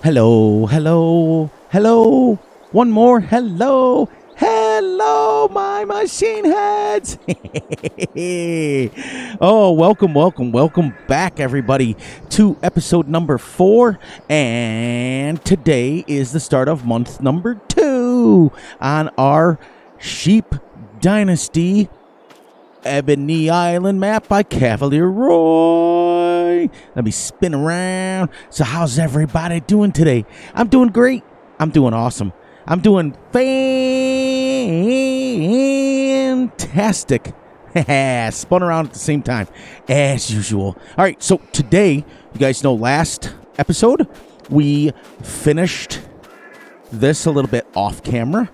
Hello, hello, hello. One more hello. Hello, my machine heads. Oh, welcome back, everybody, to episode number 4. And today is the start of month number 2 on our Sheep Dynasty Ebony Island map by Cavalier Roy. Let me spin around. So how's everybody doing today? I'm doing great. I'm doing awesome. I'm doing fantastic. Spun around at the same time as usual. All right, so today, you guys know last episode, we finished this a little bit off camera.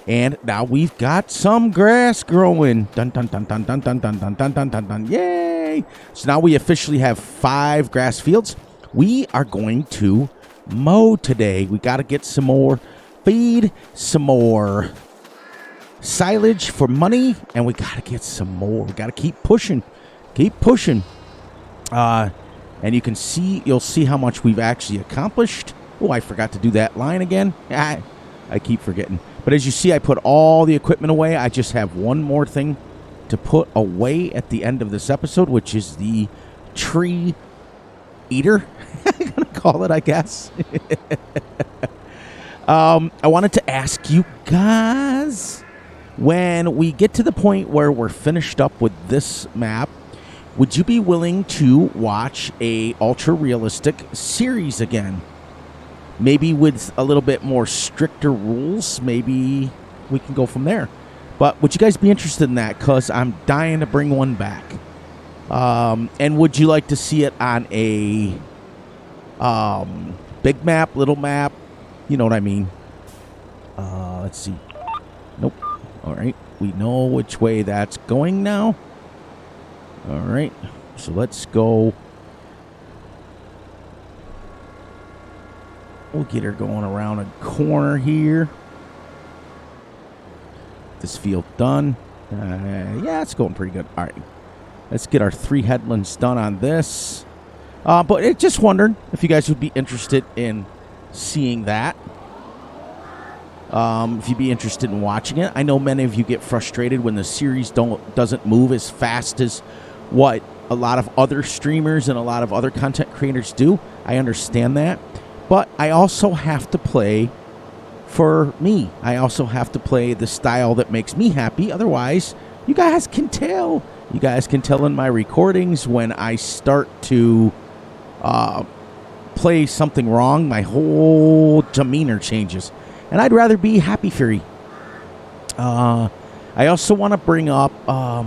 And now we've got some grass growing. Dun, dun, dun, dun, dun, dun, dun, dun, dun, dun, dun, dun. Yay! So now we officially have 5 grass fields. We are going to mow today. We got to get some more feed, some more silage for money, and we got to get some more. We got to keep pushing. Keep pushing. And you'll see how much we've actually accomplished. Oh, I forgot to do that line again. I keep forgetting. But as you see, I put all the equipment away. I just have one more thing to put away at the end of this episode, which is the tree eater. I'm going to call it, I guess. I wanted to ask you guys, when we get to the point where we're finished up with this map, would you be willing to watch a ultra-realistic series again? Maybe with a little bit more stricter rules. Maybe we can go from there. But would you guys be interested in that? Because I'm dying to bring one back. And would you like to see it on a big map, little map? You know what I mean. Let's see. Nope. All right. We know which way that's going now. All right. So let's go. We'll get her going around a corner here. This field done. Yeah, it's going pretty good. All right. Let's get our 3 headlands done on this. But just wondering if you guys would be interested in seeing that. If you'd be interested in watching it. I know many of you get frustrated when the series doesn't move as fast as what a lot of other streamers and a lot of other content creators do. I understand that. But I also have to play for me. I also have to play the style that makes me happy. Otherwise, you guys can tell. You guys can tell in my recordings when I start to play something wrong, my whole demeanor changes. And I'd rather be happy free. I also want to bring up a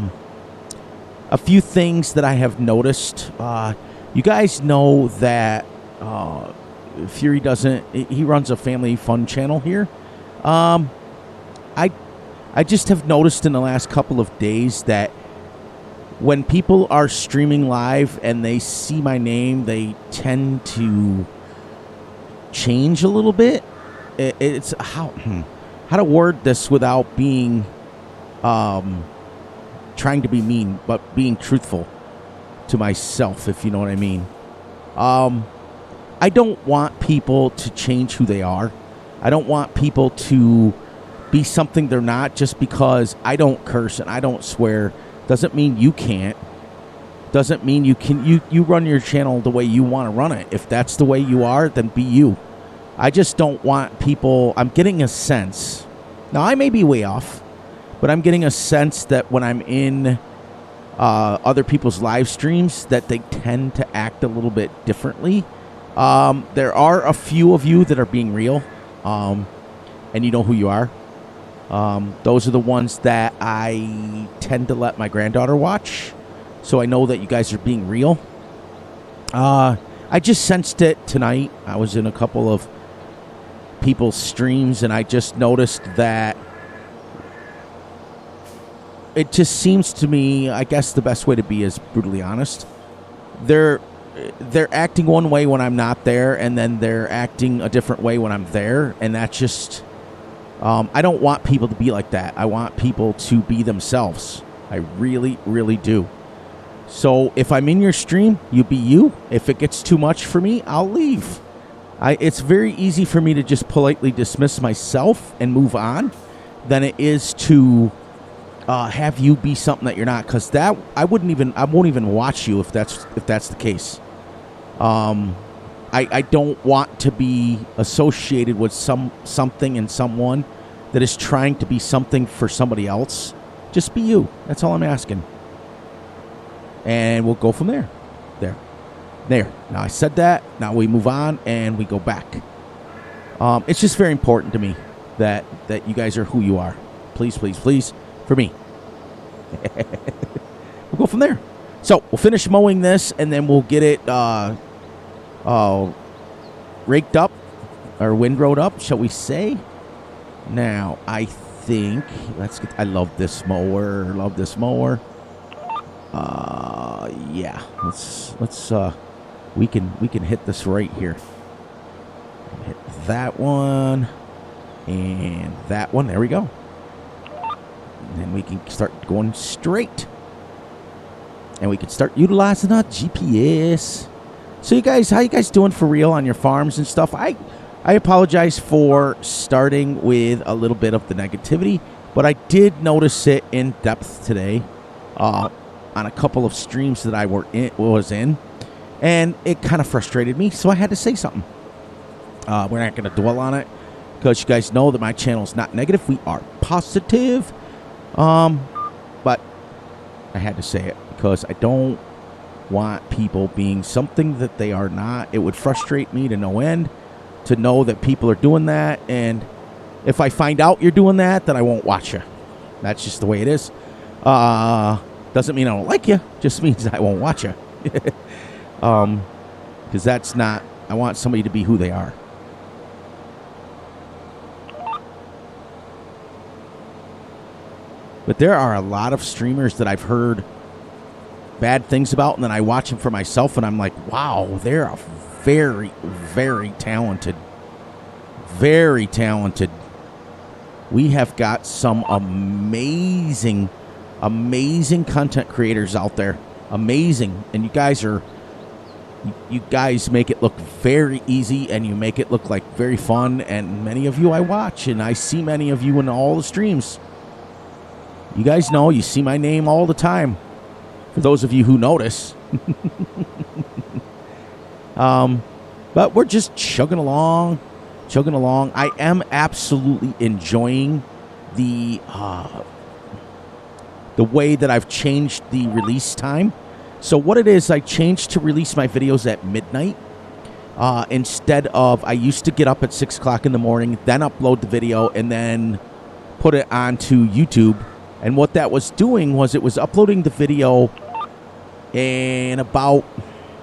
few things that I have noticed. You guys know that Fury he runs a family fun channel here. I just have noticed in the last couple of days that when people are streaming live and they see my name, they tend to change a little bit. It's how to word this without being trying to be mean, but being truthful to myself, if you know what I mean. I don't want people to change who they are. I don't want people to be something they're not just because I don't curse and I don't swear. Doesn't mean you can't. Doesn't mean you can. You run your channel the way you want to run it. If that's the way you are, then be you. I just don't want people. I'm getting a sense. Now, I may be way off, but I'm getting a sense that when I'm in other people's live streams that they tend to act a little bit differently. There are a few of you that are being real, and you know who you are. Those are the ones that I tend to let my granddaughter watch, so I know that you guys are being real. I just sensed it tonight. I was in a couple of people's streams, and I just noticed that it just seems to me, I guess the best way to be is brutally honest. They're acting one way when I'm not there, and then they're acting a different way when I'm there, and that's just I don't want people to be like that. I want people to be themselves. I really, really do. So if I'm in your stream, you be you. If it gets too much for me, I'll leave. It's very easy for me to just politely dismiss myself and move on than it is to have you be something that you're not. Because that I won't even watch you if that's the case. I don't want to be associated with something and someone that is trying to be something for somebody else. Just be you. That's all I'm asking. And we'll go from there. There. Now I said that. Now we move on and we go back. It's just very important to me that you guys are who you are. Please, please, please, for me. We'll go from there. So we'll finish mowing this and then we'll get it raked up or windrowed up, shall we say? Now I think I love this mower. Yeah. Let's we can hit this right here. Hit that one and that one. There we go. And then we can start going straight. And we can start utilizing our GPS. So you guys, how you guys doing for real on your farms and stuff? I apologize for starting with a little bit of the negativity, but I did notice it in depth today on a couple of streams that I was in, and it kind of frustrated me, so I had to say something. We're not going to dwell on it because you guys know that my channel is not negative. We are positive. But I had to say it because I don't want people being something that they are not. It would frustrate me to no end to know that people are doing that, and if I find out you're doing that, then I won't watch you. That's just the way it is. Doesn't mean I don't like you, just means I won't watch you. Because that's not, I want somebody to be who they are. But there are a lot of streamers that I've heard bad things about, and then I watch them for myself, and I'm like, wow, they're very, very talented. Very talented. We have got some amazing content creators out there. Amazing. And you guys make it look very easy, and you make it look like very fun, and many of you I watch, and I see many of you in all the streams. You guys know, you see my name all the time. For those of you who notice. But we're just chugging along. I am absolutely enjoying the way that I've changed the release time. So what it is, I changed to release my videos at midnight. Instead of, I used to get up at 6 o'clock in the morning, then upload the video, and then put it onto YouTube. And what that was doing was it was uploading the video in about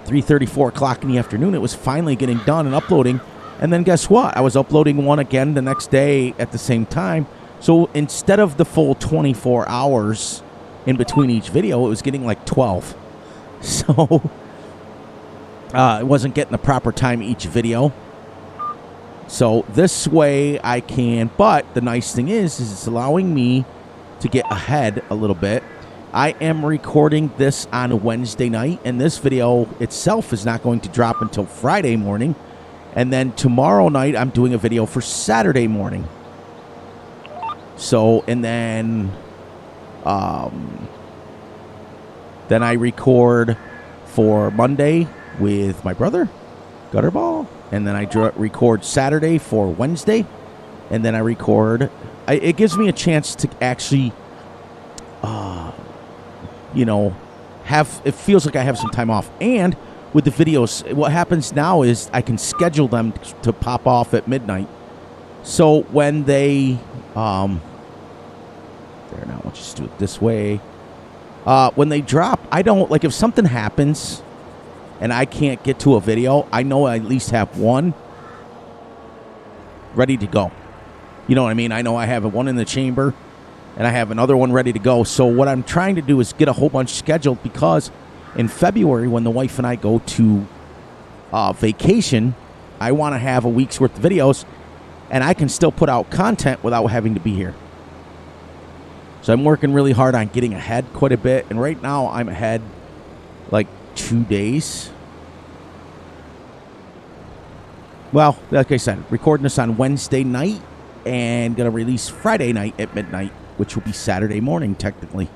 3:30, 4 o'clock in the afternoon. It was finally getting done and uploading. And then guess what? I was uploading one again the next day at the same time. So instead of the full 24 hours in between each video, it was getting like 12. So it wasn't getting the proper time each video. So this way I can, but the nice thing is it's allowing me to get ahead a little bit. I am recording this on a Wednesday night, and this video itself is not going to drop until Friday morning. And then tomorrow night, I'm doing a video for Saturday morning. So, and then I record for Monday with my brother, Gutterball. And then I record Saturday for Wednesday. And then I record. It gives me a chance to actually, it feels like I have some time off. And with the videos, what happens now is I can schedule them to pop off at midnight. So when they, now let's just do it this way. When they drop, I don't, like if something happens and I can't get to a video, I know I at least have one ready to go. You know what I mean? I know I have one in the chamber, and I have another one ready to go. So what I'm trying to do is get a whole bunch scheduled, because in February, when the wife and I go to vacation, I want to have a week's worth of videos, and I can still put out content without having to be here. So I'm working really hard on getting ahead quite a bit, and right now I'm ahead like 2 days. Well, like I said, recording this on Wednesday night and going to release Friday night at midnight, which will be Saturday morning, technically.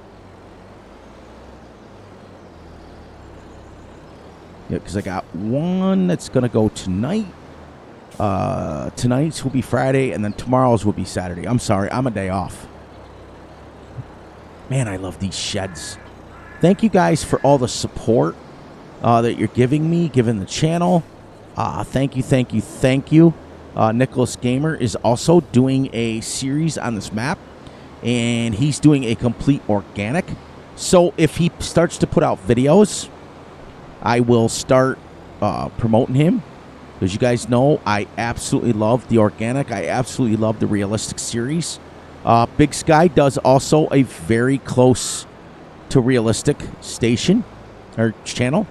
Yeah, because I got one that's going to go tonight. Tonight's will be Friday, and then tomorrow's will be Saturday. I'm sorry, I'm a day off. Man, I love these sheds. Thank you guys for all the support that you're giving me, giving the channel. Thank you, thank you, thank you. Nicholas Gamer is also doing a series on this map, and he's doing a complete organic. So if he starts to put out videos, I will start promoting him. As you guys know, I absolutely love the organic. I absolutely love the realistic series. Big Sky does also a very close to realistic station or channel,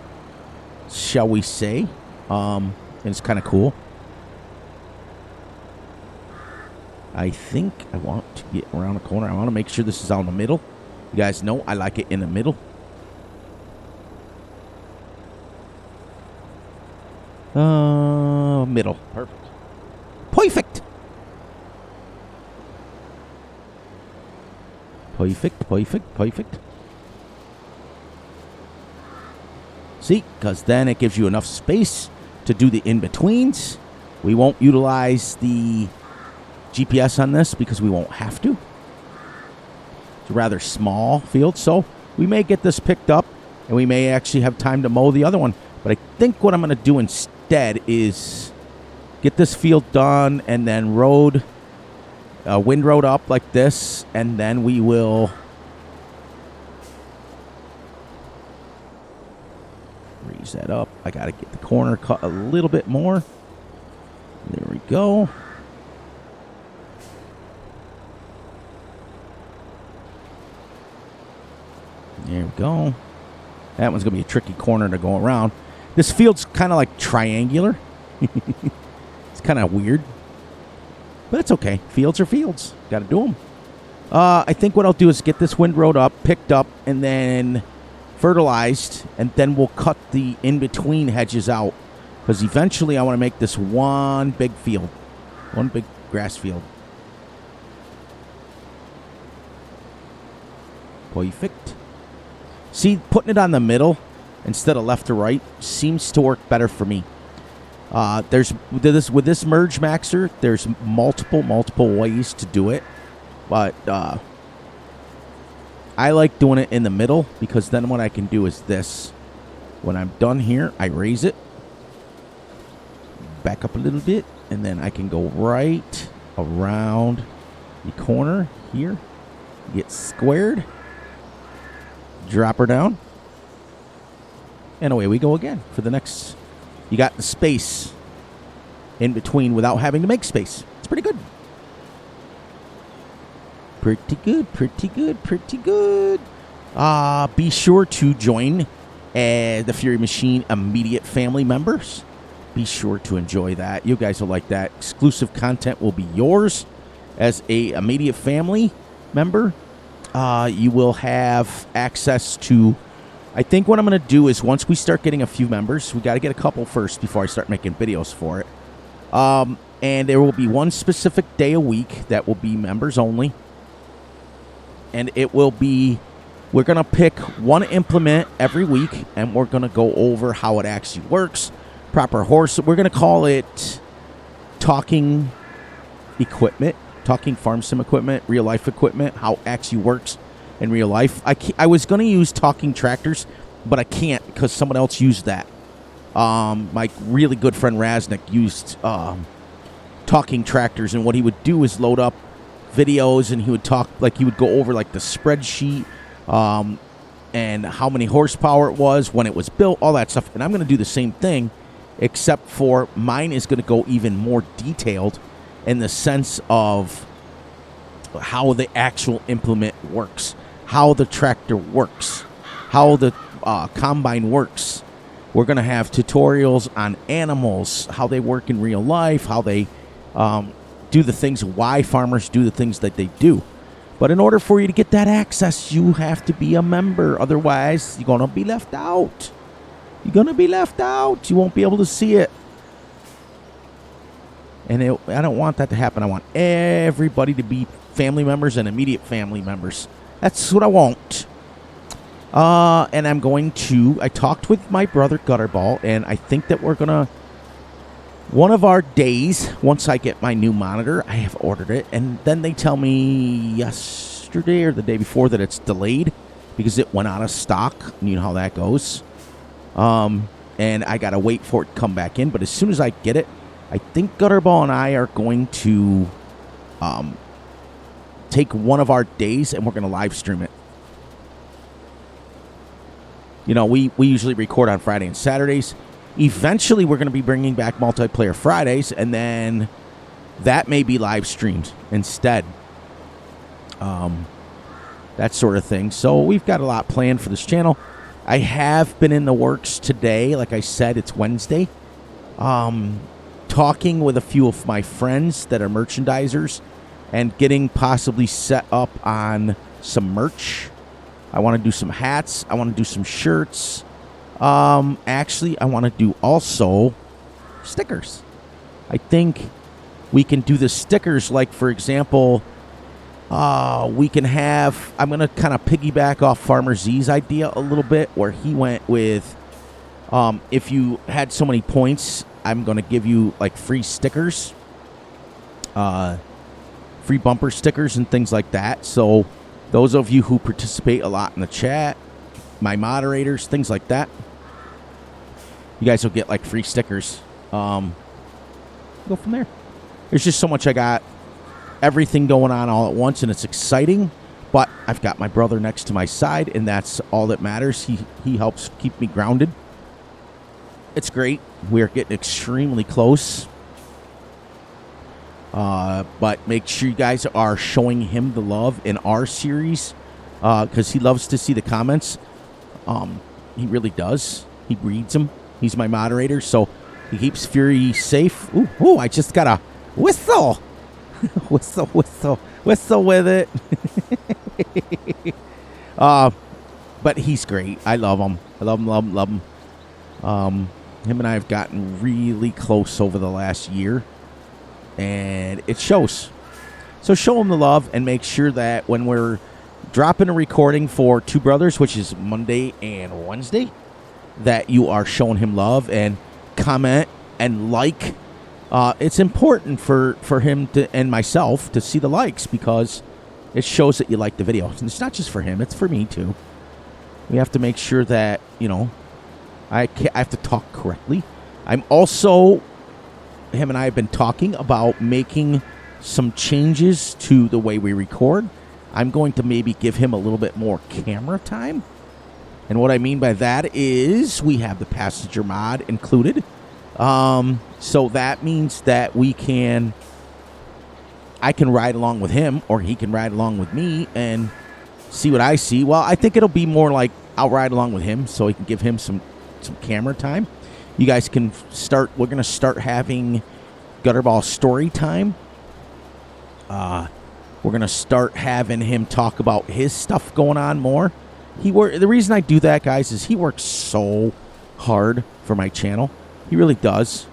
shall we say. And it's kind of cool. I think I want to get around the corner. I want to make sure this is out in the middle. You guys know I like it in the middle. Middle. Perfect. Perfect. Perfect, perfect, perfect. See, because then it gives you enough space to do the in-betweens. We won't utilize the GPS on this because we won't have to. It's a rather small field, so we may get this picked up, and we may actually have time to mow the other one. But I think what I'm going to do instead is get this field done and then windrow up like this, and then we will raise that up. I got to get the corner cut a little bit more. There we go. There we go. That one's going to be a tricky corner to go around. This field's kind of like triangular. It's kind of weird. But it's okay. Fields are fields. Got to do them. I think what I'll do is get this windrowed up, picked up, and then fertilized. And then we'll cut the in-between hedges out. Because eventually I want to make this one big field. One big grass field. Perfect. See, putting it on the middle instead of left to right seems to work better for me. With this merge maxer, there's multiple ways to do it, but I like doing it in the middle because then what I can do is this. When I'm done here, I raise it, back up a little bit, and then I can go right around the corner here, get squared, drop her down, and away we go again for the next. You got the space in between without having to make space. It's pretty good. Pretty good, pretty good, pretty good. Be sure to join the Fury Machine immediate family members. Be sure to enjoy that. You guys will like that. Exclusive content will be yours as a immediate family member. You will have access to... I think what I'm going to do is once we start getting a few members, we got to get a couple first before I start making videos for it. And there will be one specific day a week that will be members only. And it will be, we're going to pick one implement every week, and we're going to go over how it actually works. Proper horse. We're going to call it talking equipment, talking farm sim equipment, real life equipment, how it actually works in real life. I was going to use talking tractors, but I can't because someone else used that. My really good friend Raznik used talking tractors, and what he would do is load up videos, and he would talk, like he would go over like the spreadsheet and how many horsepower it was, when it was built, all that stuff. And I'm going to do the same thing, except for mine is going to go even more detailed in the sense of how the actual implement works, how the tractor works, how the combine works. We're going to have tutorials on animals, how they work in real life, how they do the things, why farmers do the things that they do. But in order for you to get that access, you have to be a member. Otherwise, you're going to be left out. You're going to be left out. You won't be able to see it. And I don't want that to happen. I want everybody to be family members and immediate family members. That's what I want. And I talked with my brother Gutterball, and I think that we're going to, one of our days, once I get my new monitor, I have ordered it, and then they tell me yesterday or the day before that it's delayed because it went out of stock. You know how that goes. And I got to wait for it to come back in. But as soon as I get it, I think Gutterball and I are going to take one of our days and we're going to live stream it. You know, we usually record on Friday and Saturdays. Eventually, we're going to be bringing back Multiplayer Fridays, and then that may be live streamed instead. That sort of thing. So we've got a lot planned for this channel. I have been in the works today. Like I said, it's Wednesday. Talking with a few of my friends that are merchandisers and getting possibly set up on some merch. I want to do some hats. I want to do some shirts. Actually, I want to do also stickers. I think we can do the stickers, like, for example, we can have, I'm going to kind of piggyback off Farmer Z's idea a little bit, where he went with, if you had so many points, I'm going to give you, like, free stickers, free bumper stickers and things like that. So those of you who participate a lot in the chat, my moderators, things like that, you guys will get, like, free stickers. Go from there. There's just so much I got. Everything going on all at once, and it's exciting. But I've got my brother next to my side, and that's all that matters. He helps keep me grounded. It's great. We're getting extremely close. But make sure you guys are showing him the love in our series, because he loves to see the comments. He really does. He reads them. He's my moderator, so he keeps Fury safe. Ooh, I just got a whistle. whistle with it. But he's great. I love him. I love him. Him and I have gotten really close over the last year, and it shows. So show him the love, and make sure that when we're dropping a recording for Two Brothers, which is Monday and Wednesday, that you are showing him love and comment and like. It's important for him to, and myself, to see the likes, because it shows that you like the video. And it's not just for him, it's for me too. We have to make sure that, you know, I have to talk correctly. I'm also, him and I have been talking about making some changes to the way we record. I'm going to maybe give him a little bit more camera time. And what I mean by that is we have the passenger mod included. So that means that I can ride along with him, or he can ride along with me and see what I see. Well, I think it'll be more like I'll ride along with him, so he can give him some camera time. You guys can start, we're going to start having Gutterball story time. We're going to start having him talk about his stuff going on more. The reason I do that, guys, is he works so hard for my channel. He really does.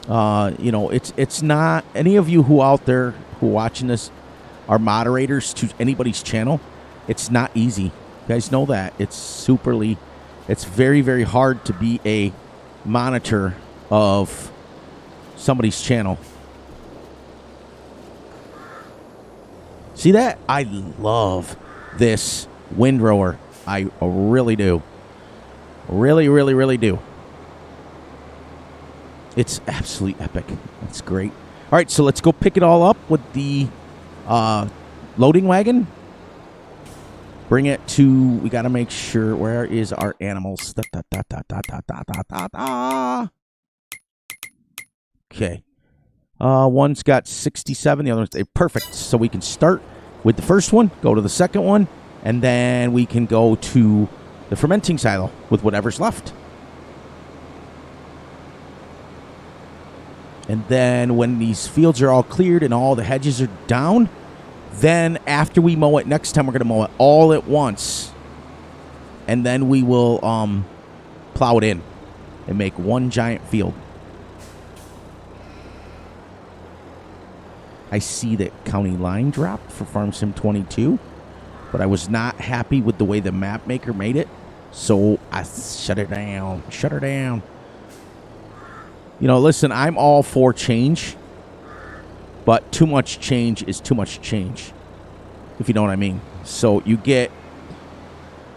You know, it's not, any of you who out there who are watching this are moderators to anybody's channel. It's not easy. You guys know that. It's very, very hard to be a monitor of somebody's channel. See that? I love this windrower. I really do. Really, really, really do. It's absolutely epic. It's great. All right, so let's go pick it all up with the loading wagon. Bring it to, we got to make sure, where is our animals? Okay. One's got 67, the other one's perfect. So we can start with the first one, go to the second one, and then we can go to the fermenting silo with whatever's left. And then when these fields are all cleared and all the hedges are down, then after we mow it next time, we're going to mow it all at once. And then we will plow it in and make one giant field. I see that county line dropped for Farm Sim 22, but I was not happy with the way the map maker made it, so I shut it down. Shut her down. You know, listen, I'm all for change, but too much change is too much change, if you know what I mean. So you get,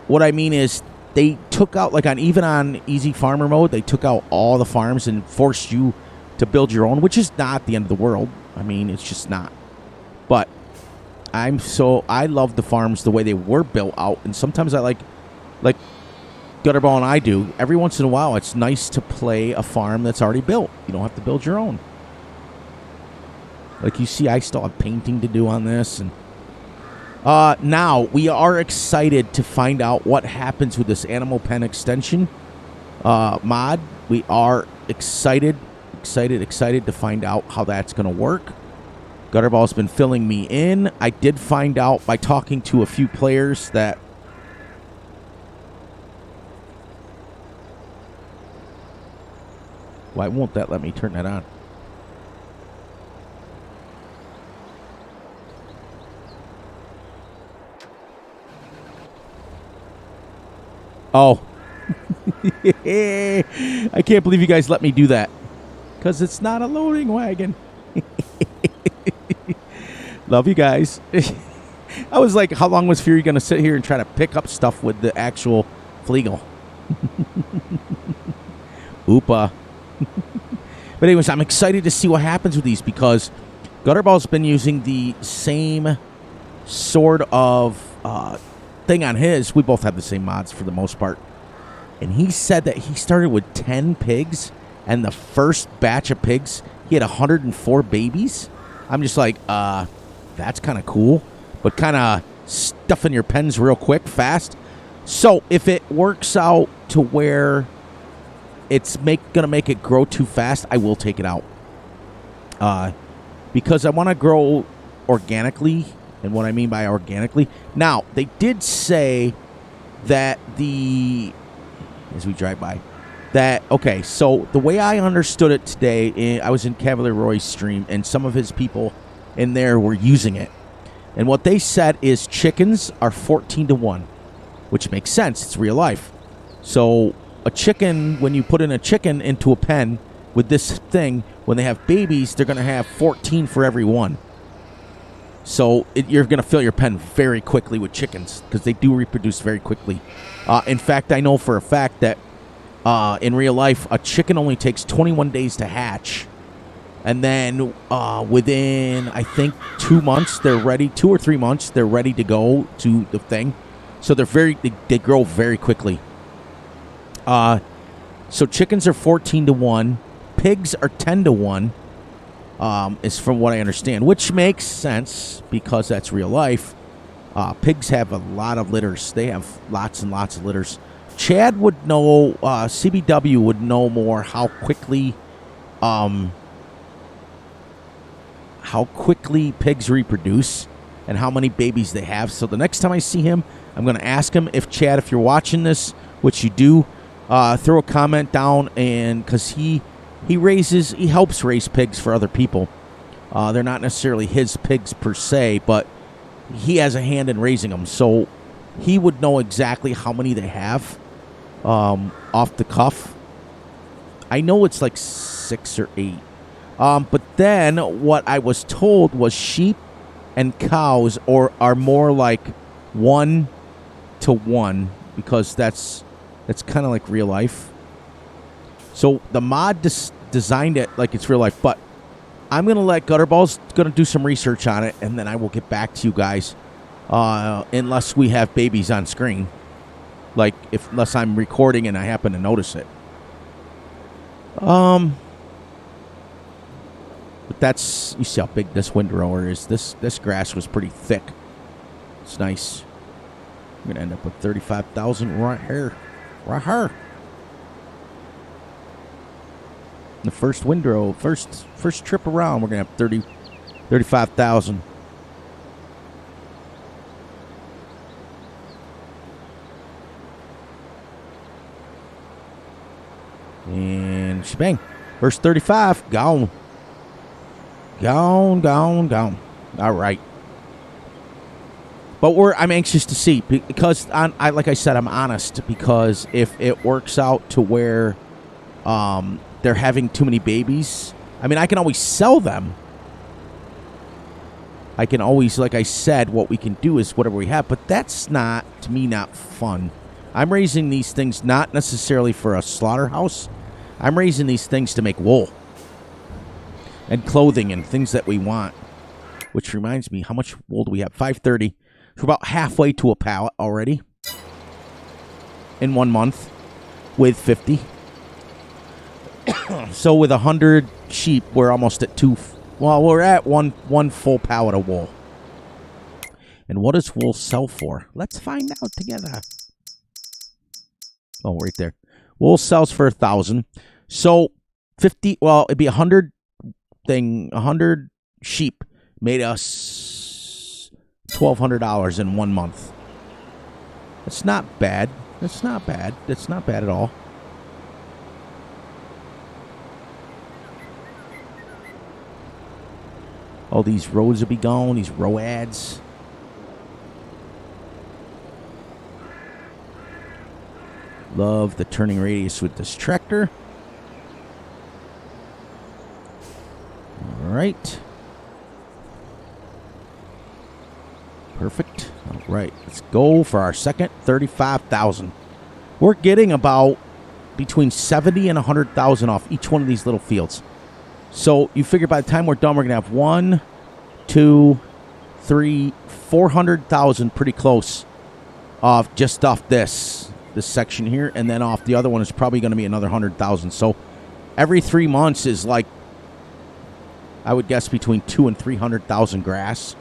what I mean is they took out, like even on easy farmer mode, they took out all the farms and forced you to build your own, which is not the end of the world. I mean, it's just not. But I love the farms the way they were built out, and sometimes I like Gutterball and I do. Every once in a while, it's nice to play a farm that's already built. You don't have to build your own. Like you see, I still have painting to do on this. And now, we are excited to find out what happens with this Animal Pen extension mod. We are excited to find out how that's going to work. Gutterball's been filling me in. I did find out by talking to a few players that why won't that let me turn that on? Oh. I can't believe you guys let me do that. Because it's not a loading wagon. Love you guys. I was like, how long was Fury going to sit here and try to pick up stuff with the actual Fleagle? Oopa. But anyways, I'm excited to see what happens with these because Gutterball's been using the same sort of thing on his. We both have the same mods for the most part. And he said that he started with 10 pigs, and the first batch of pigs, he had 104 babies. I'm just like, that's kind of cool, but kind of stuffing your pens real quick, fast. So if it works out to where it's going to make it grow too fast, I will take it out. Because I want to grow organically, and what I mean by organically. Now, they did say that as we drive by, okay, so the way I understood it today, I was in Cavalier Roy's stream, and some of his people in there were using it. And what they said is chickens are 14-1, which makes sense. It's real life. So a chicken, when you put in a chicken into a pen with this thing, when they have babies, they're going to have 14 for every one. So you're going to fill your pen very quickly with chickens because they do reproduce very quickly. In fact, I know for a fact that in real life, a chicken only takes 21 days to hatch. And then within, I think, 2 months, 2 or 3 months, they're ready to go to the thing. So they grow very quickly. So chickens are 14-1. Pigs are 10-1. Is from what I understand, which makes sense because that's real life. Pigs have a lot of litters. They have lots and lots of litters. Chad would know, CBW would know more how quickly pigs reproduce and how many babies they have. So the next time I see him, I'm going to ask him if Chad, if you're watching this, which you do, throw a comment down, and because he helps raise pigs for other people. They're not necessarily his pigs per se, but he has a hand in raising them. So he would know exactly how many they have off the cuff. I know it's like 6 or 8. But then what I was told was sheep and cows are more like 1-1 because that's kind of like real life. So the mod designed it like it's real life, but I'm going to let Gutterball's going to do some research on it, and then I will get back to you guys unless we have babies on screen. Like, unless I'm recording and I happen to notice it. But that's, you see how big this windrower is. This grass was pretty thick. It's nice. I'm going to end up with 35,000 right here. Right here. The first windrow, first trip around, we're going to have 35,000. And shebang. First 35, gone. Gone. All right. But I'm anxious to see because like I said, I'm honest, because if it works out to where they're having too many babies, I mean, I can always sell them. I can always, like I said, what we can do is whatever we have, but that's not, to me, not fun. I'm raising these things not necessarily for a slaughterhouse. I'm raising these things to make wool and clothing and things that we want. Which reminds me, how much wool do we have? 530. We're about halfway to a pallet already in 1 month with 50. So with 100 sheep, we're almost at two. Well, we're at one full pallet of wool. And what does wool sell for? Let's find out together. Oh, right there. Wool sells for 1,000. So 50. Well, it'd be 100 sheep made us $1,200 in 1 month. That's not bad. That's not bad at all. Oh, these roads will be gone. These roads. Love the turning radius with this tractor. All right. Perfect. All right. Let's go for our second 35,000. We're getting about between 70 and 100,000 off each one of these little fields. So you figure by the time we're done, we're going to have 1, 2, 3, 400,000 pretty close off just off this section here. And then off the other one is probably going to be another 100,000. So every 3 months is like, I would guess between 200,000 and 300,000 grass.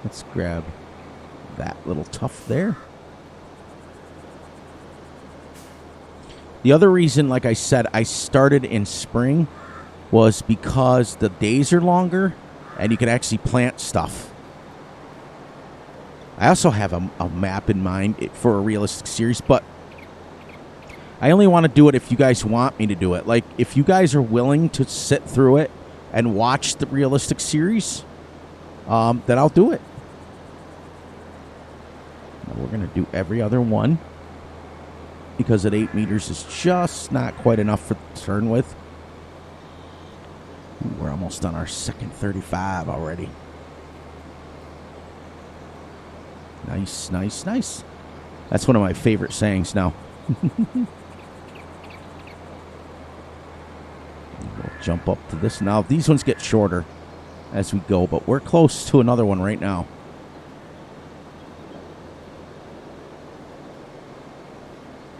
Let's grab that little tuft there. The other reason, like I said, I started in spring was because the days are longer and you can actually plant stuff. I also have a map in mind for a realistic series, but I only want to do it if you guys want me to do it. Like, if you guys are willing to sit through it and watch the realistic series, then I'll do it. Now we're going to do every other one, because at 8 meters is just not quite enough for the turn width. Ooh, we're almost on our second 35 already. Nice, nice, nice. That's one of my favorite sayings now. We'll jump up to this now. These ones get shorter as we go, but we're close to another one right now.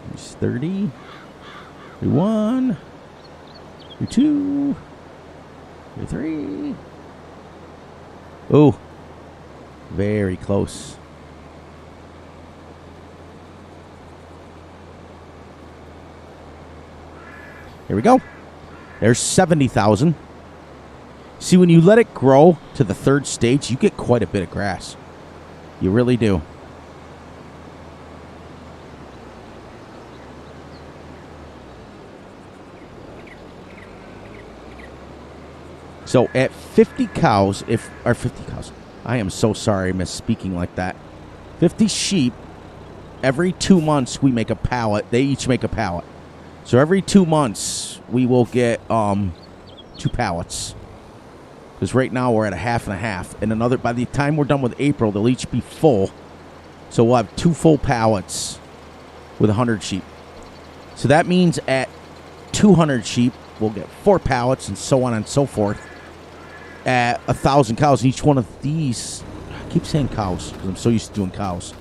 There's 30. 31. 32. 33. Oh, very close. Here we go. There's 70,000. See, when you let it grow to the third stage, you get quite a bit of grass. You really do. So at 50 cows, or 50 cows, I am so sorry misspeaking like that. 50 sheep, every 2 months we make a pallet. They each make a pallet. So every 2 months we will get 2 pallets. Because right now we're at a half and a half. And another, by the time we're done with April, they'll each be full. So we'll have 2 full pallets with 100 sheep. So that means at 200 sheep, we'll get 4 pallets and so on and so forth. At 1,000 cows, each one of these, I keep saying cows because I'm so used to doing cows.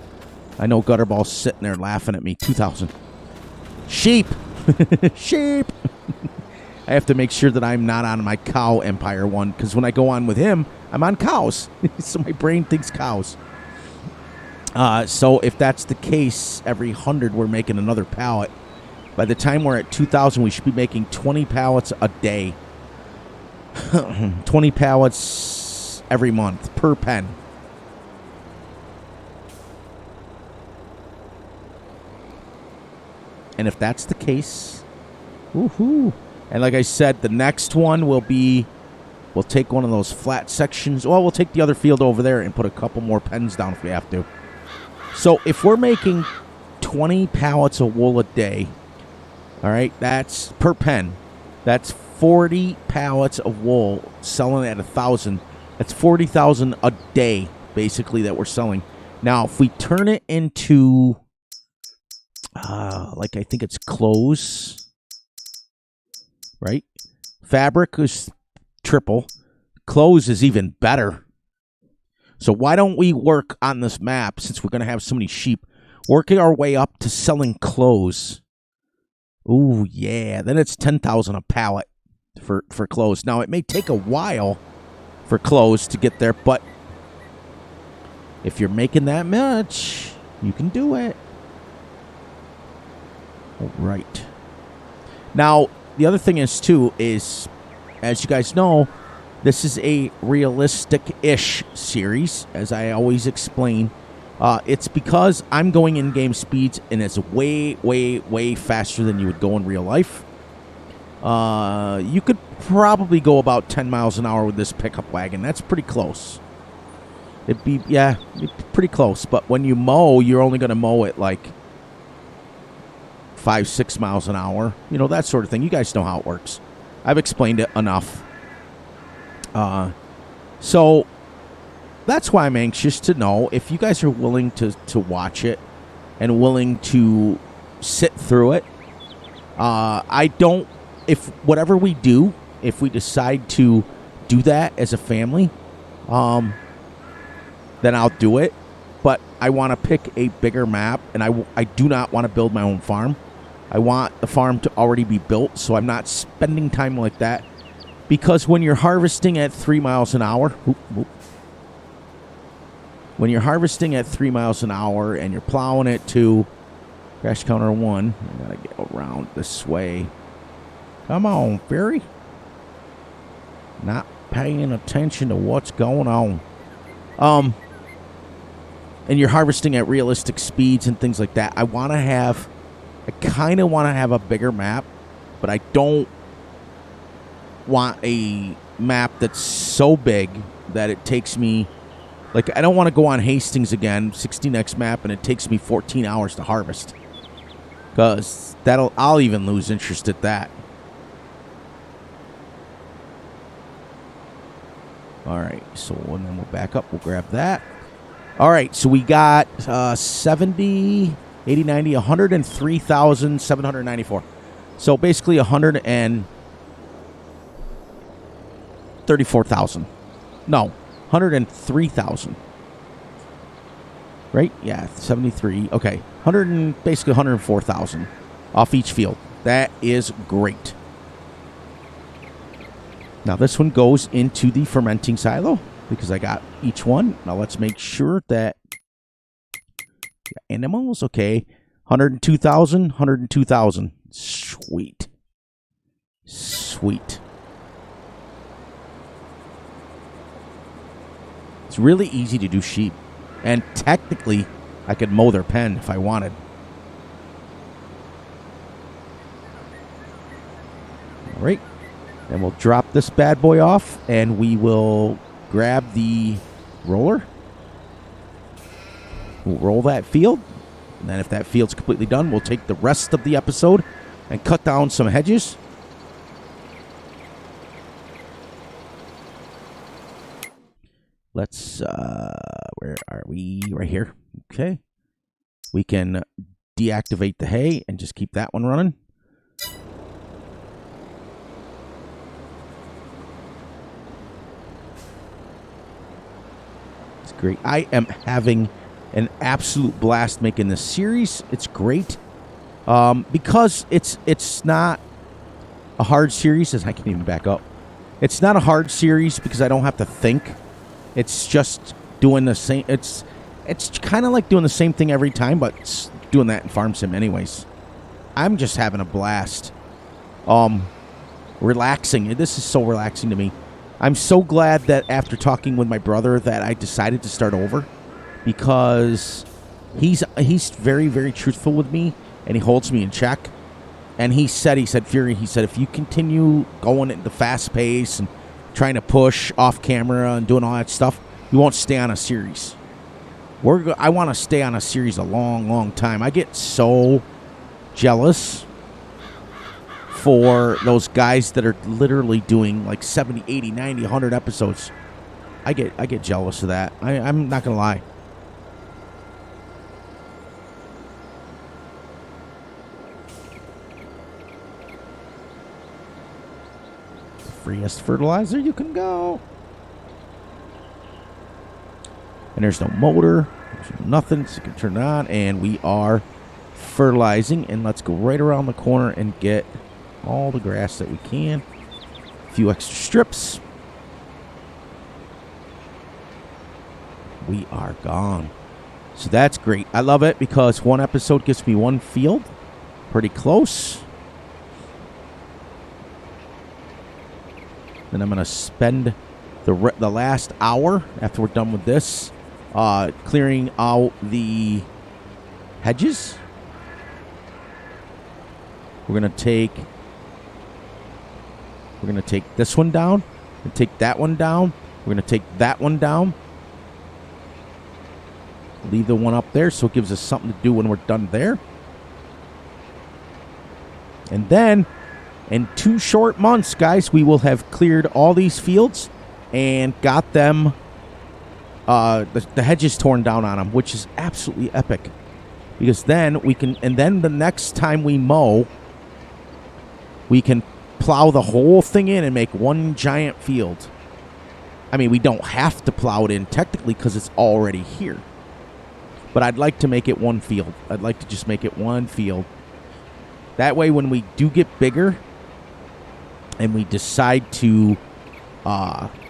I know Gutterball's sitting there laughing at me. 2,000 sheep. Sheep. I have to make sure that I'm not on my cow empire one, because when I go on with him, I'm on cows. So my brain thinks cows. So if that's the case, every 100 we're making another pallet. By the time we're at 2,000, we should be making 20 pallets a day. 20 pallets every month per pen. And if that's the case, woohoo, And like I said, the next one will be, we'll take one of those flat sections. Well, we'll take the other field over there and put a couple more pens down if we have to. So if we're making 20 pallets of wool a day, all right, that's per pen. That's 40 pallets of wool selling at 1,000. That's 40,000 a day, basically, that we're selling. Now, if we turn it into, like I think it's clothes, right? Fabric is triple. Clothes is even better. So why don't we work on this map, since we're going to have so many sheep, working our way up to selling clothes. Ooh, yeah. Then it's 10,000 a pallet for clothes. Now, it may take a while for clothes to get there, but if you're making that much, you can do it. All right. Now, the other thing is, too, is, as you guys know, this is a realistic-ish series, as I always explain. It's because I'm going in-game speeds, and it's way, way, way faster than you would go in real life. You could probably go about 10 miles an hour with this pickup wagon. That's pretty close. It'd be pretty close. But when you mow, you're only going to mow it like 5-6 miles an hour. You know, that sort of thing. You guys know how it works. I've explained it enough. So that's why I'm anxious to know if you guys are willing to watch it and willing to sit through it. If whatever we do, if we decide to do that as a family, then I'll do it. But I want to pick a bigger map, and I do not want to build my own farm. I want the farm to already be built, so I'm not spending time like that. Because when you're harvesting at 3 miles an hour, when you're harvesting at 3 miles an hour and you're plowing it to crash counter 1, I gotta get around this way. Come on, Fury. Not paying attention to what's going on. And you're harvesting at realistic speeds and things like that. I kind of want to have a bigger map, but I don't want a map that's so big that it takes me, like, I don't want to go on Hastings again, 16x map, and it takes me 14 hours to harvest. Because I'll even lose interest at that. All right, so and then we'll back up. We'll grab that. All right, so we got 70, 80, 90, 103,794. So basically 134,000. No, 103,000. Right? Yeah, 73. Okay, basically 104,000 off each field. That is great. Now this one goes into the fermenting silo because I got each one. Now let's make sure that animals, okay, 102,000, 102,000. Sweet. Sweet. It's really easy to do sheep. And technically, I could mow their pen if I wanted. All right. Then we'll drop this bad boy off, and we will grab the roller. We'll roll that field. And then if that field's completely done, we'll take the rest of the episode and cut down some hedges. Let's, where are we? Right here. Okay. We can deactivate the hay and just keep that one running. It's great. I am having an absolute blast making this series. It's great. Because it's not a hard series, as I can even back up. It's not a hard series because I don't have to think. It's just doing the same. It's kind of like doing the same thing every time, but it's doing that in Farm Sim anyways. I'm just having a blast. Relaxing. This is so relaxing to me. I'm so glad that after talking with my brother that I decided to start over, because he's very, very truthful with me, and he holds me in check. And he said, Fury, he said, if you continue going at the fast pace and trying to push off camera and doing all that stuff, you won't stay on a series. I want to stay on a series a long, long time. I get so jealous for those guys that are literally doing like 70, 80, 90, 100 episodes. I get jealous of that. I'm not going to lie. Freest fertilizer you can go. And there's no motor. There's nothing. So you can turn it on. And we are fertilizing. And let's go right around the corner and get all the grass that we can. A few extra strips. We are gone. So that's great. I love it because one episode gives me one field. Pretty close. Then I'm going to spend the last hour after we're done with this clearing out the hedges. We're going to take this one down and take that one down. We're going to take that one down. Leave the one up there so it gives us something to do when we're done there. And then in 2 short months, guys, we will have cleared all these fields and got them, the hedges torn down on them, which is absolutely epic. Because then we can, and then the next time we mow, we can plow the whole thing in and make one giant field. I mean, we don't have to plow it in technically because it's already here. But I'd like to make it one field. I'd like to just make it one field. That way, when we do get bigger and we decide to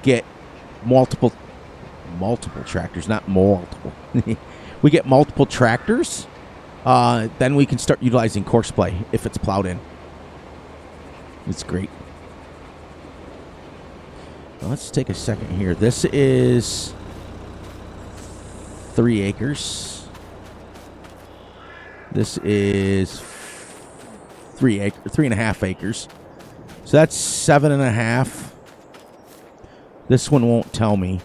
get multiple tractors, not multiple. We get multiple tractors, then we can start utilizing courseplay if it's plowed in. It's great. Now let's take a second here. This is 3 acres. This is 3.5 acres. So that's 7.5. This one won't tell me.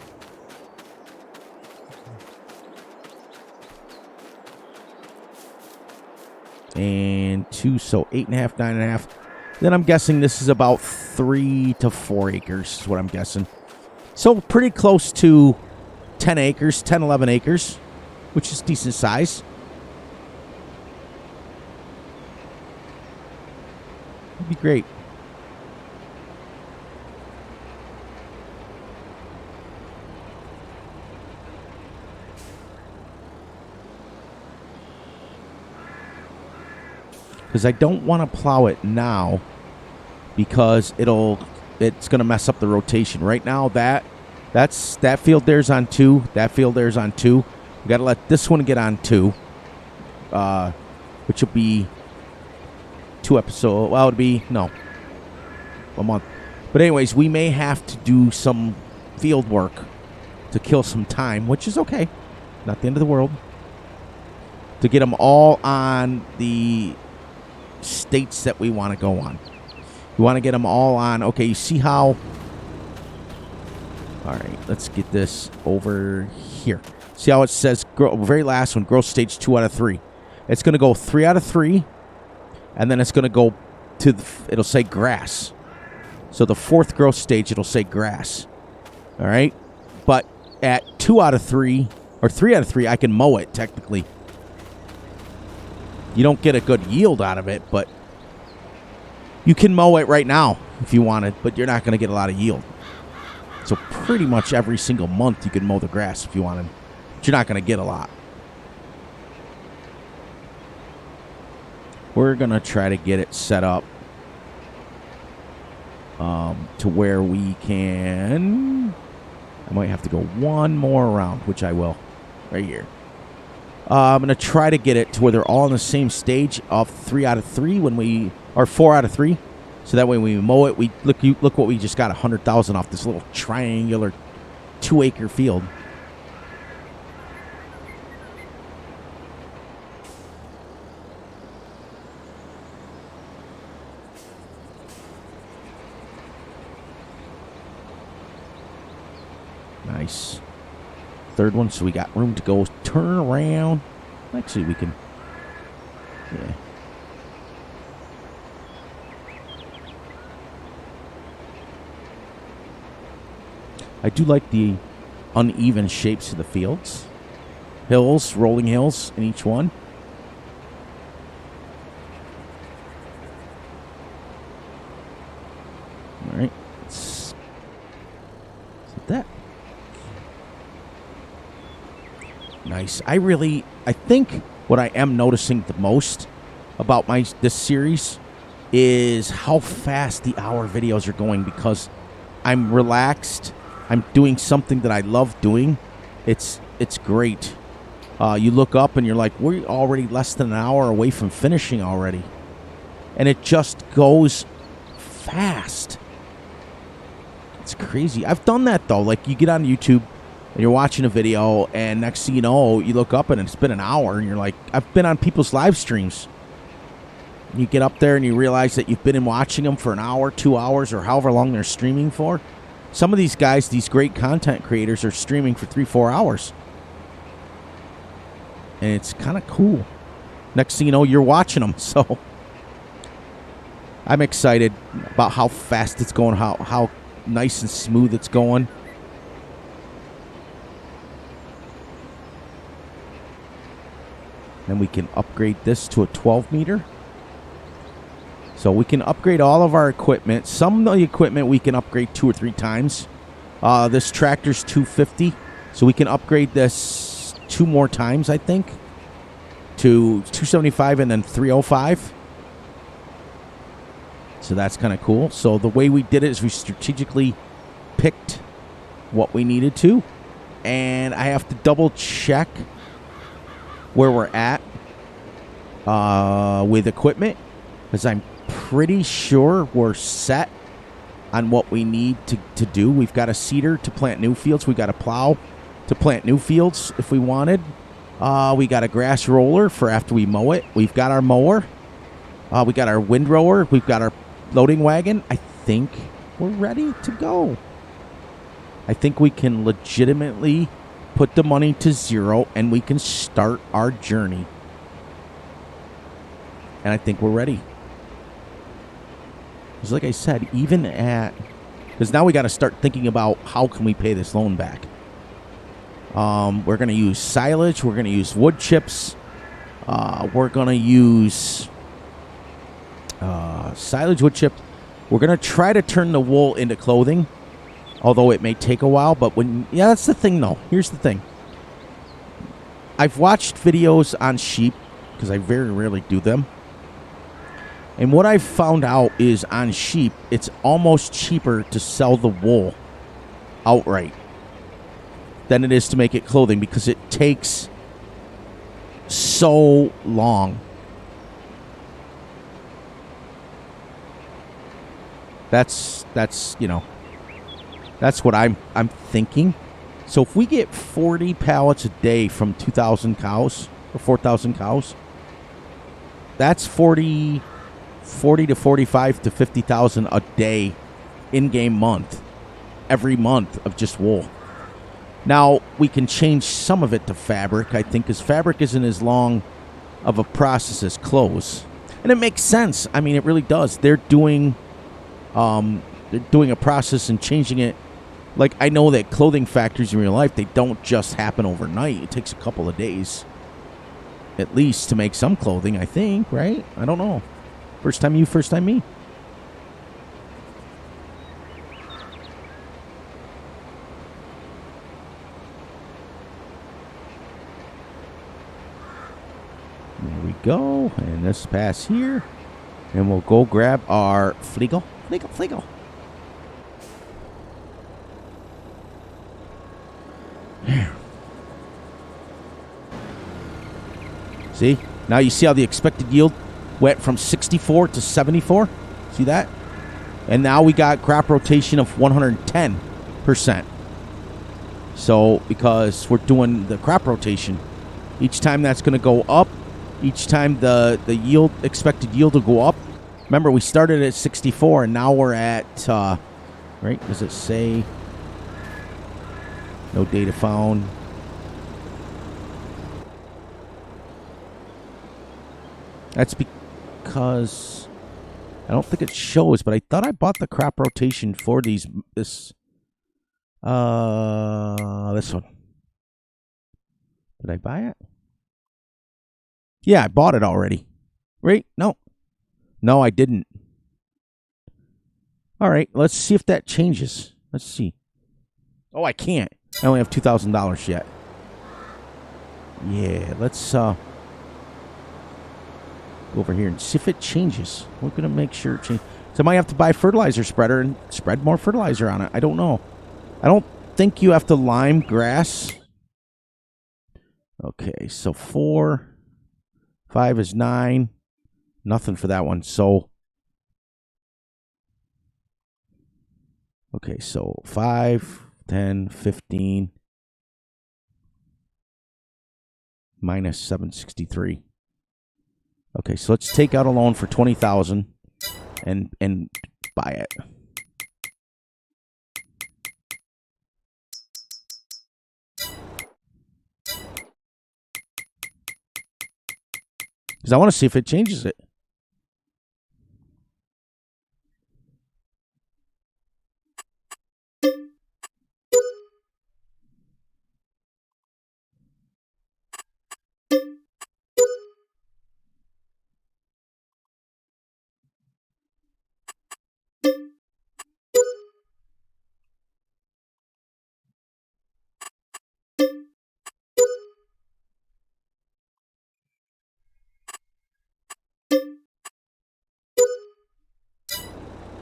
And 2, so 8.5, 9.5. Then I'm guessing this is about 3 to 4 acres is what I'm guessing. So pretty close to 10 acres, 10, 11 acres, which is decent size. It'd be great. Because I don't want to plow it now because it's going to mess up the rotation. Right now, that field there's on 2. That field there's on 2. We got to let this one get on 2, which will be 2 episodes. Well, it'll be, no, a month. But anyways, we may have to do some field work to kill some time, which is okay. Not the end of the world. To get them all on the states that we want to go on. We want to get them all on. Okay, you see how... All right, let's get this over here. See how it says, very last one, growth stage 2 out of 3. It's going to go 3 out of 3, and then it's going to go to, it'll say grass. So the 4th growth stage, it'll say grass. All right? But at 2 out of 3, or 3 out of 3, I can mow it, technically. You don't get a good yield out of it, but you can mow it right now if you wanted, but you're not going to get a lot of yield. So pretty much every single month you can mow the grass if you wanted, but you're not going to get a lot. We're going to try to get it set up to where we can... I might have to go one more round, which I will, right here. I'm going to try to get it to where they're all on the same stage of 3 out of 3 when we... Or 4 out of 3. So that way when we mow it, we look what we just got, 100,000 off this little triangular 2-acre field. Nice. Third one, so we got room to go. Turn around. Actually, we can... Yeah. I do like the uneven shapes of the fields. Hills, rolling hills in each one. All right. Let's set that. Nice. I think what I am noticing the most about this series is how fast the hour videos are going, because I'm relaxed. I'm doing something that I love doing. It's great. You look up and you're like, we're already less than an hour away from finishing already. And it just goes fast. It's crazy. I've done that, though. Like, you get on YouTube and you're watching a video, and next thing you know, you look up and it's been an hour, and you're like, I've been on people's live streams. You get up there and you realize that you've been watching them for an hour, 2 hours, or however long they're streaming for. Some of these guys, these great content creators, are streaming for 3-4 hours. And it's kind of cool. Next thing you know, you're watching them. So I'm excited about how fast it's going, how nice and smooth it's going. Then we can upgrade this to a 12 meter. So we can upgrade all of our equipment. Some of the equipment we can upgrade 2 or 3 times. This tractor's 250, so we can upgrade this 2 more times, I think, to 275 and then 305. So that's kind of cool. So the way we did it is we strategically picked what we needed to, and I have to double check where we're at with equipment, because I'm pretty sure we're set on what we need to do. We've got a seeder to plant new fields. We've got a plow to plant new fields if we wanted. We got a grass roller for after we mow it. We've got our mower. We got our windrower. We've got our loading wagon. I think we're ready to go. I think we can legitimately put the money to zero and we can start our journey. And I think we're ready. Because like I said, because now we got to start thinking about how can we pay this loan back. We're going to use silage. We're going to use wood chips. We're going to use silage, wood chip. We're going to try to turn the wool into clothing, although it may take a while. But that's the thing, though. Here's the thing. I've watched videos on sheep, because I very rarely do them. And what I've found out is on sheep, it's almost cheaper to sell the wool outright than it is to make it clothing, because it takes so long. That's what I'm thinking. So if we get 40 pallets a day from 2,000 cows or 4,000 cows, that's 40 to 45 to 50,000 a day in-game month, every month of just wool. Now, we can change some of it to fabric, I think, because fabric isn't as long of a process as clothes. And it makes sense. I mean, it really does. They're doing a process and changing it. Like, I know that clothing factories in real life, they don't just happen overnight. It takes a couple of days, at least, to make some clothing, I think, right? I don't know. First time you, first time me. There we go. And this pass here. And we'll go grab our Fliegel. There. See? Now you see how the expected yield went from 64 to 74. See that? And now we got crop rotation of 110%. So, because we're doing the crop rotation, each time that's going to go up, each time the yield, expected yield will go up. Remember, we started at 64, and now we're at, right, does it say? No data found. That's because I don't think it shows, but I thought I bought the crop rotation for this one. Did I buy it? Yeah, I bought it already. Right? No. No, I didn't. All right, let's see if that changes. Let's see. Oh, I can't. I only have $2,000 yet. Yeah, let's go over here and see if it changes. We're going to make sure it changes. So I might have to buy a fertilizer spreader and spread more fertilizer on it. I don't know. I don't think you have to lime grass. Okay, so 4. 5 is 9. Nothing for that one. So, okay, so 5, 10, 15, minus 763. Okay, so let's take out a loan for 20,000 and buy it. Because I want to see if it changes it.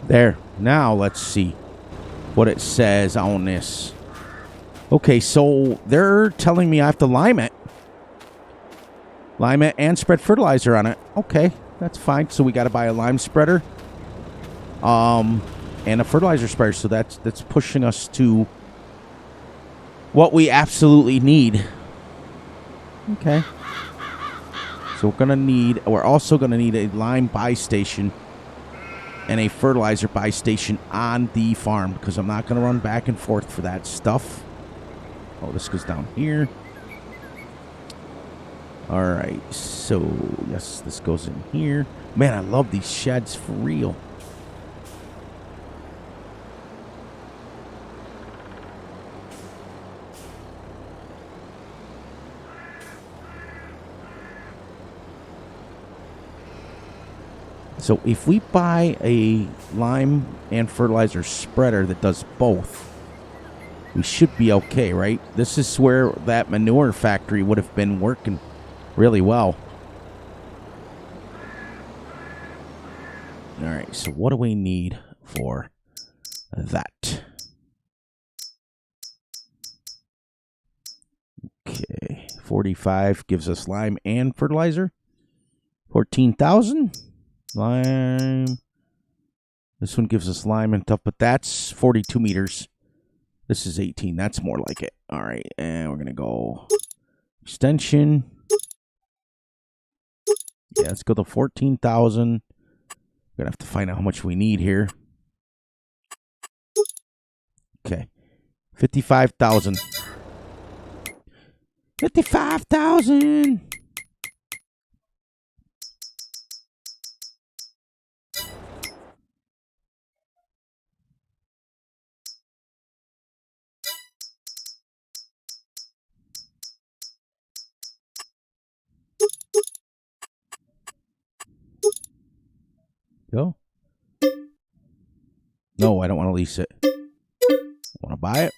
There. Now let's see what it says on this. Okay, so they're telling me I have to lime it. Lime it and spread fertilizer on it. Okay, that's fine. So we got to buy a lime spreader, and a fertilizer spreader. So that's pushing us to what we absolutely need. Okay. So we're also gonna need a lime buy station and a fertilizer buy station on the farm because I'm not gonna run back and forth for that stuff. Oh, this goes down here. All right, so yes, this goes in here. Man, I love these sheds for real. So if we buy a lime and fertilizer spreader that does both, we should be okay, right? This is where that manure factory would have been working really well. All right, so what do we need for that? Okay, 45 gives us lime and fertilizer. 14,000. Lime. This one gives us lime and stuff, but that's 42 meters. This is 18. That's more like it. All right, and we're going to go extension. Yeah, let's go to 14,000. We're going to have to find out how much we need here. Okay. 55,000. 55,000. Go. No, I don't want to lease it. I want to buy it.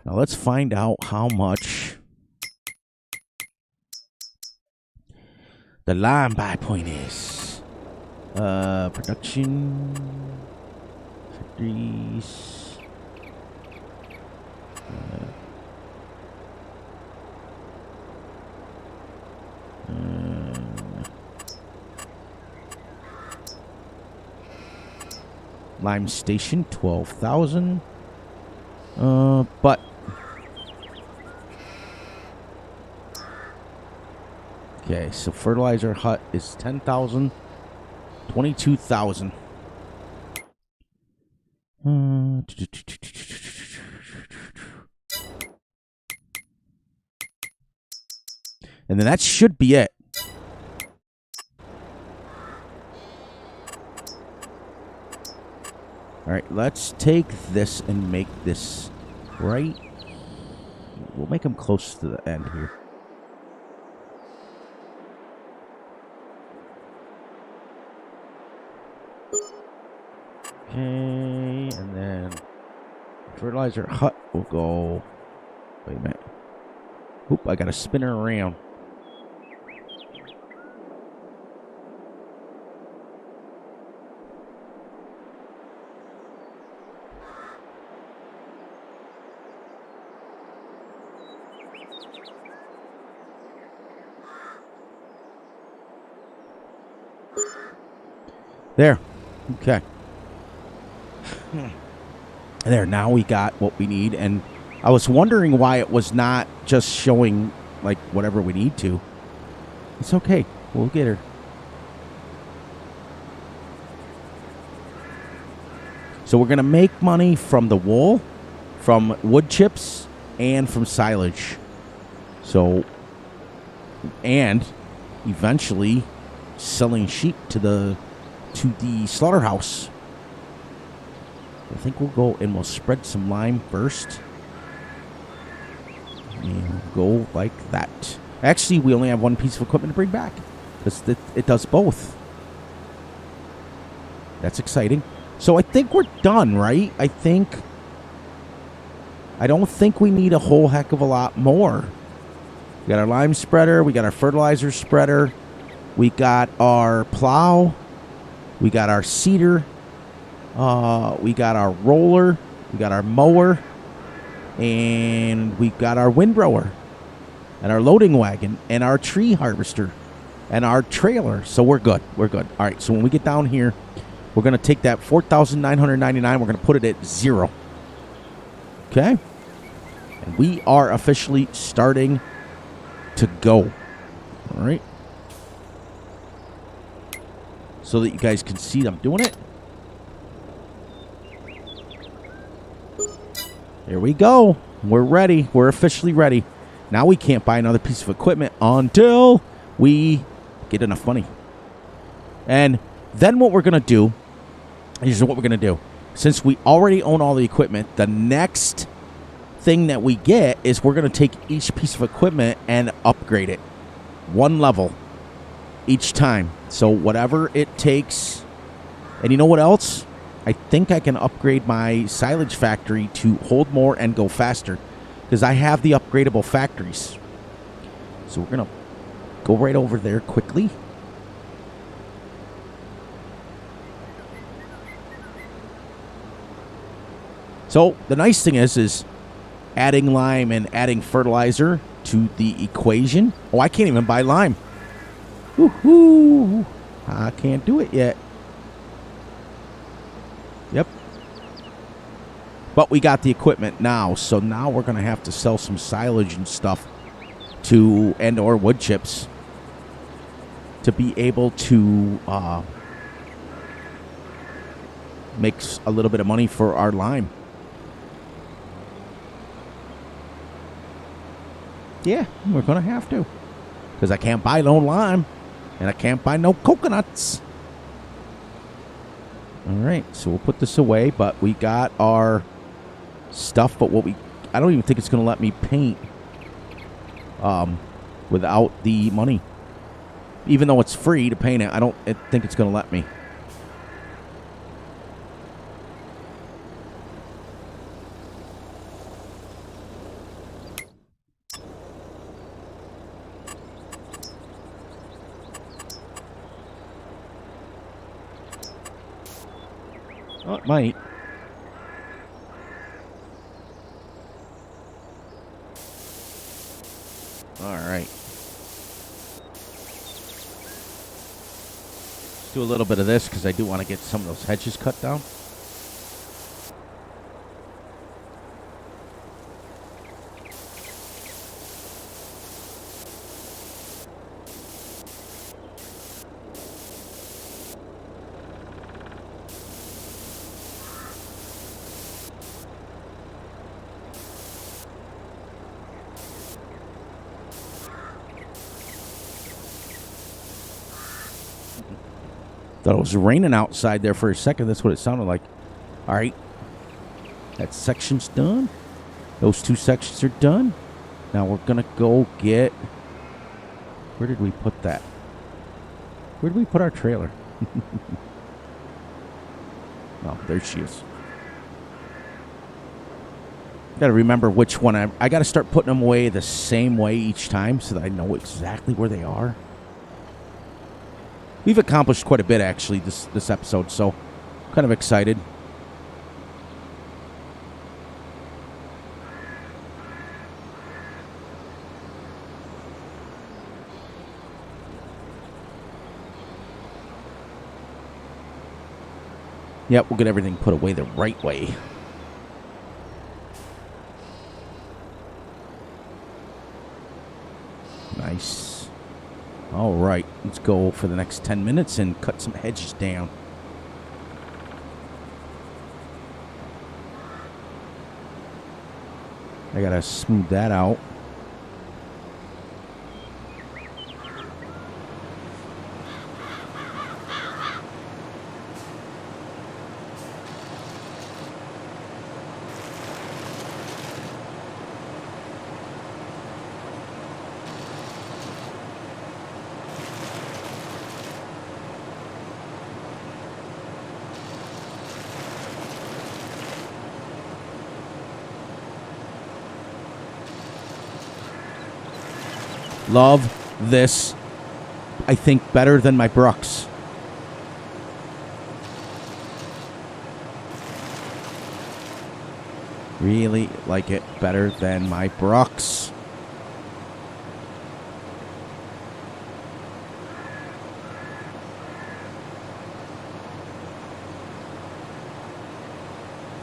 Now let's find out how much the lime buy point is. Production. Factories. Lime station, 12,000. But okay, so fertilizer hut is 10,000, 22,000. And then that should be it. All right, let's take this and make this right. We'll make them close to the end here. Okay, and then fertilizer hut will go. Wait a minute. Oop, I got to spin her around. There. Okay. There, now we got what we need, and I was wondering why it was not just showing, like, whatever we need to. It's okay. We'll get her. So we're going to make money from the wool, from wood chips, and from silage. So, and eventually selling sheep to the slaughterhouse. I think we'll go and we'll spread some lime first. And go like that. Actually, we only have one piece of equipment to bring back, because it does both. That's exciting. So I think we're done, right? I don't think we need a whole heck of a lot more. We got our lime spreader. We got our fertilizer spreader. We got our plow. We got our seeder. We got our roller. We got our mower. And we got our windrower. And our loading wagon. And our tree harvester. And our trailer. So we're good. We're good. All right. So when we get down here, we're going to take that $4,999. We're going to put it at 0. Okay? And we are officially starting to go. All right? So that you guys can see I'm doing it. Here we go. We're ready. We're officially ready. Now we can't buy another piece of equipment until we get enough money. And then what we're going to do, here's what we're going to do. Since we already own all the equipment, the next thing that we get is we're going to take each piece of equipment and upgrade it. One level each time. So whatever it takes. And you know what else? I think I can upgrade my silage factory to hold more and go faster, because I have the upgradable factories. So we're going to go right over there quickly. So the nice thing is adding lime and adding fertilizer to the equation. Oh, I can't even buy lime. Woohoo! I can't do it yet. Yep. But we got the equipment now, so now we're going to have to sell some silage and stuff and or wood chips to be able to make a little bit of money for our lime. Yeah, we're going to have to, because I can't buy no lime. And I can't buy no coconuts. All right, so we'll put this away. But we got our stuff. But I don't even think it's going to let me paint without the money. Even though it's free to paint it, I don't think it's going to let me. Oh, it might. All right. Let's do a little bit of this, because I do want to get some of those hedges cut down. Thought it was raining outside there for a second. That's what it sounded like. All right. That section's done. Those 2 sections are done. Now we're going to go get... Where did we put that? Where did we put our trailer? Oh, there she is. Got to remember which one I got to start putting them away the same way each time so that I know exactly where they are. We've accomplished quite a bit, actually, this episode, so kind of excited. Yep, we'll get everything put away the right way. Nice. All right, let's go for the next 10 minutes and cut some hedges down. I gotta smooth that out. Love this, I think, better than my Brooks. Really like it better than my Brooks.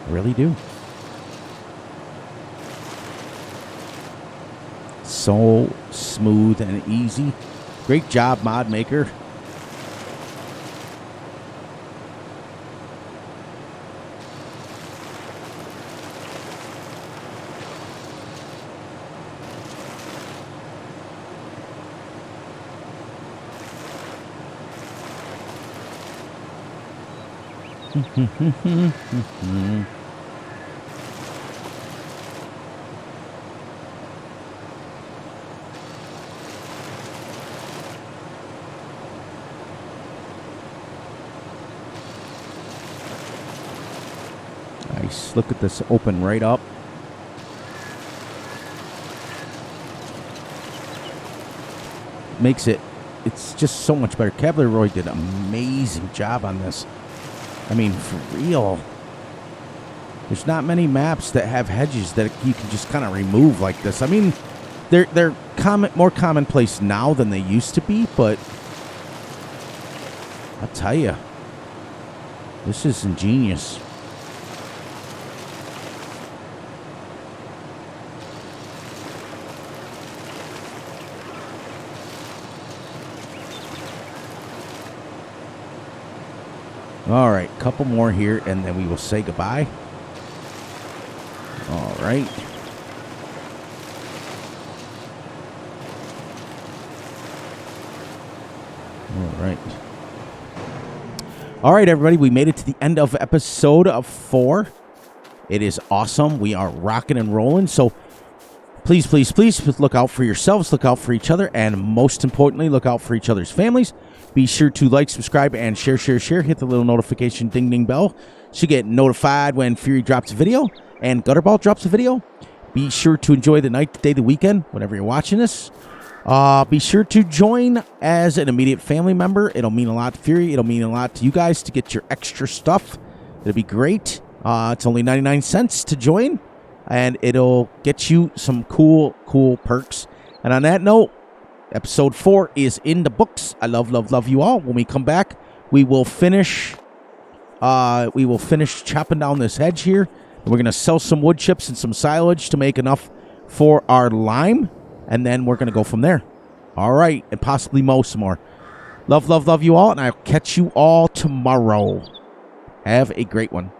Really do. So smooth and easy. Great job, Mod Maker. Nice. Look at this, open right up. Makes it, it's just so much better. Cavalier Roy did an amazing job on this. I mean, for real. There's not many maps that have hedges that you can just kind of remove like this. I mean, they're more commonplace now than they used to be, but I'll tell you, this is ingenious. All right, couple more here, and then we will say goodbye. All right. All right. All right, everybody, we made it to the end of episode 4. It is awesome. We are rocking and rolling. So please, please, please look out for yourselves, look out for each other, and most importantly, look out for each other's families. Be sure to like, subscribe, and share. Hit the little notification ding, ding bell so you get notified when Fury drops a video and Gutterball drops a video. Be sure to enjoy the night, the day, the weekend, whenever you're watching this. Be sure to join as an immediate family member. It'll mean a lot to Fury. It'll mean a lot to you guys to get your extra stuff. It'll be great. It's only 99 cents to join, and it'll get you some cool perks. And on that note, episode 4 is in the books. I love you all. When we come back, we will finish chopping down this hedge here. And we're going to sell some wood chips and some silage to make enough for our lime. And then we're going to go from there. All right. And possibly mow some more. Love you all. And I'll catch you all tomorrow. Have a great one.